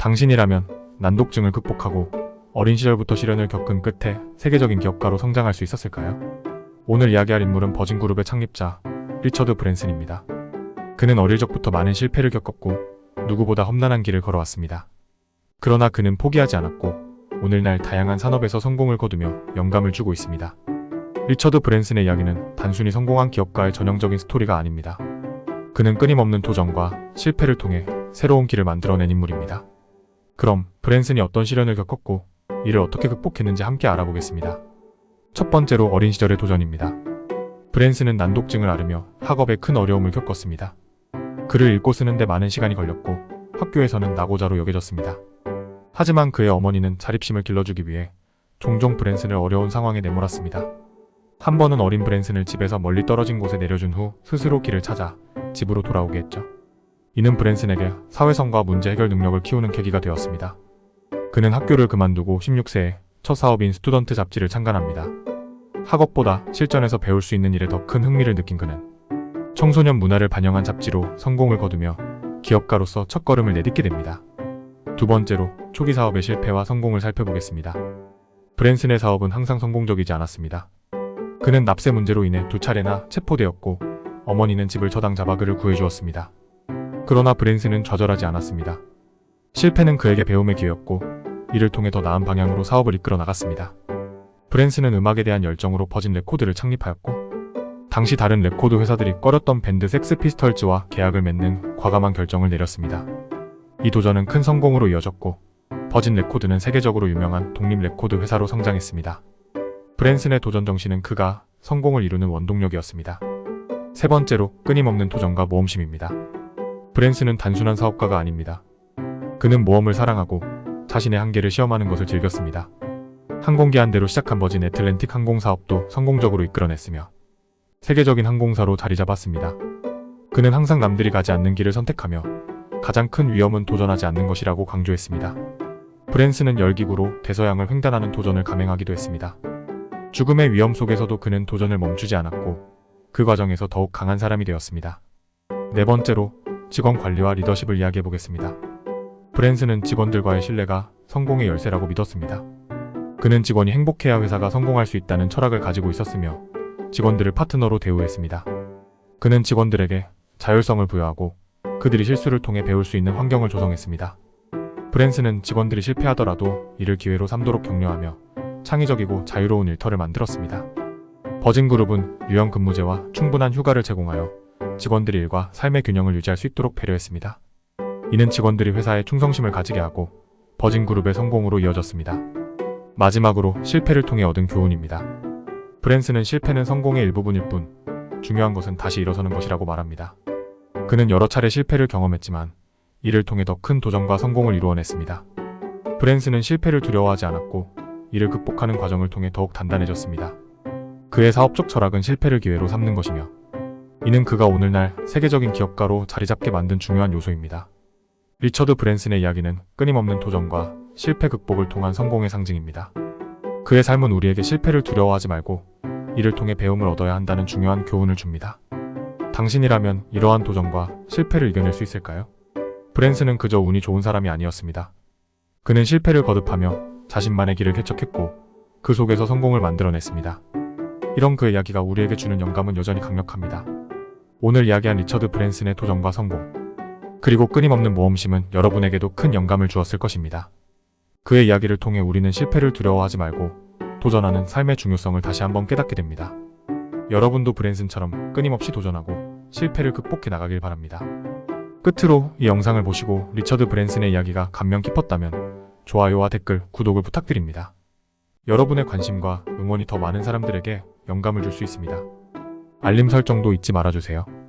당신이라면 난독증을 극복하고 어린 시절부터 시련을 겪은 끝에 세계적인 기업가로 성장할 수 있었을까요? 오늘 이야기할 인물은 버진그룹의 창립자 리처드 브랜슨입니다. 그는 어릴 적부터 많은 실패를 겪었고 누구보다 험난한 길을 걸어왔습니다. 그러나 그는 포기하지 않았고 오늘날 다양한 산업에서 성공을 거두며 영감을 주고 있습니다. 리처드 브랜슨의 이야기는 단순히 성공한 기업가의 전형적인 스토리가 아닙니다. 그는 끊임없는 도전과 실패를 통해 새로운 길을 만들어낸 인물입니다. 그럼 브랜슨이 어떤 시련을 겪었고 이를 어떻게 극복했는지 함께 알아보겠습니다. 첫 번째로 어린 시절의 도전입니다. 브랜슨은 난독증을 앓으며 학업에 큰 어려움을 겪었습니다. 글을 읽고 쓰는데 많은 시간이 걸렸고 학교에서는 낙오자로 여겨졌습니다. 하지만 그의 어머니는 자립심을 길러주기 위해 종종 브랜슨을 어려운 상황에 내몰았습니다. 한 번은 어린 브랜슨을 집에서 멀리 떨어진 곳에 내려준 후 스스로 길을 찾아 집으로 돌아오게 했죠. 이는 브랜슨에게 사회성과 문제 해결 능력을 키우는 계기가 되었습니다. 그는 학교를 그만두고 16세에 첫 사업인 스튜던트 잡지를 창간합니다. 학업보다 실전에서 배울 수 있는 일에 더 큰 흥미를 느낀 그는 청소년 문화를 반영한 잡지로 성공을 거두며 기업가로서 첫걸음을 내딛게 됩니다. 두 번째로 초기 사업의 실패와 성공을 살펴보겠습니다. 브랜슨의 사업은 항상 성공적이지 않았습니다. 그는 납세 문제로 인해 2차례나 체포되었고 어머니는 집을 저당 잡아 그를 구해주었습니다. 그러나 브랜슨은 좌절하지 않았습니다. 실패는 그에게 배움의 기회였고 이를 통해 더 나은 방향으로 사업을 이끌어 나갔습니다. 브랜슨은 음악에 대한 열정으로 버진 레코드를 창립하였고 당시 다른 레코드 회사들이 꺼렸던 밴드 섹스 피스털즈와 계약을 맺는 과감한 결정을 내렸습니다. 이 도전은 큰 성공으로 이어졌고 버진 레코드는 세계적으로 유명한 독립 레코드 회사로 성장했습니다. 브랜슨의 도전 정신은 그가 성공을 이루는 원동력이었습니다. 세 번째로 끊임없는 도전과 모험심입니다. 브랜슨은 단순한 사업가가 아닙니다. 그는 모험을 사랑하고 자신의 한계를 시험하는 것을 즐겼습니다. 항공기 한 대로 시작한 버진 애틀랜틱 항공사업도 성공적으로 이끌어냈으며 세계적인 항공사로 자리 잡았습니다. 그는 항상 남들이 가지 않는 길을 선택하며 가장 큰 위험은 도전하지 않는 것이라고 강조했습니다. 브랜슨은 열기구로 대서양을 횡단하는 도전을 감행하기도 했습니다. 죽음의 위험 속에서도 그는 도전을 멈추지 않았고 그 과정에서 더욱 강한 사람이 되었습니다. 네 번째로 직원 관리와 리더십을 이야기해보겠습니다. 브랜슨은 직원들과의 신뢰가 성공의 열쇠라고 믿었습니다. 그는 직원이 행복해야 회사가 성공할 수 있다는 철학을 가지고 있었으며 직원들을 파트너로 대우했습니다. 그는 직원들에게 자율성을 부여하고 그들이 실수를 통해 배울 수 있는 환경을 조성했습니다. 브랜슨은 직원들이 실패하더라도 이를 기회로 삼도록 격려하며 창의적이고 자유로운 일터를 만들었습니다. 버진그룹은 유연 근무제와 충분한 휴가를 제공하여 직원들이 일과 삶의 균형을 유지할 수 있도록 배려했습니다. 이는 직원들이 회사에 충성심을 가지게 하고 버진그룹의 성공으로 이어졌습니다. 마지막으로 실패를 통해 얻은 교훈입니다. 브랜슨은 실패는 성공의 일부분일 뿐 중요한 것은 다시 일어서는 것이라고 말합니다. 그는 여러 차례 실패를 경험했지만 이를 통해 더 큰 도전과 성공을 이루어냈습니다. 브랜슨은 실패를 두려워하지 않았고 이를 극복하는 과정을 통해 더욱 단단해졌습니다. 그의 사업적 철학은 실패를 기회로 삼는 것이며 이는 그가 오늘날 세계적인 기업가로 자리잡게 만든 중요한 요소입니다. 리처드 브랜슨의 이야기는 끊임없는 도전과 실패 극복을 통한 성공의 상징입니다. 그의 삶은 우리에게 실패를 두려워하지 말고 이를 통해 배움을 얻어야 한다는 중요한 교훈을 줍니다. 당신이라면 이러한 도전과 실패를 이겨낼 수 있을까요? 브랜슨은 그저 운이 좋은 사람이 아니었습니다. 그는 실패를 거듭하며 자신만의 길을 개척했고 그 속에서 성공을 만들어냈습니다. 이런 그의 이야기가 우리에게 주는 영감은 여전히 강력합니다. 오늘 이야기한 리처드 브랜슨의 도전과 성공 그리고 끊임없는 모험심은 여러분에게도 큰 영감을 주었을 것입니다. 그의 이야기를 통해 우리는 실패를 두려워하지 말고 도전하는 삶의 중요성을 다시 한번 깨닫게 됩니다. 여러분도 브랜슨처럼 끊임없이 도전하고 실패를 극복해 나가길 바랍니다. 끝으로 이 영상을 보시고 리처드 브랜슨의 이야기가 감명 깊었다면 좋아요와 댓글, 구독을 부탁드립니다. 여러분의 관심과 응원이 더 많은 사람들에게 영감을 줄 수 있습니다. 알림 설정도 잊지 말아주세요.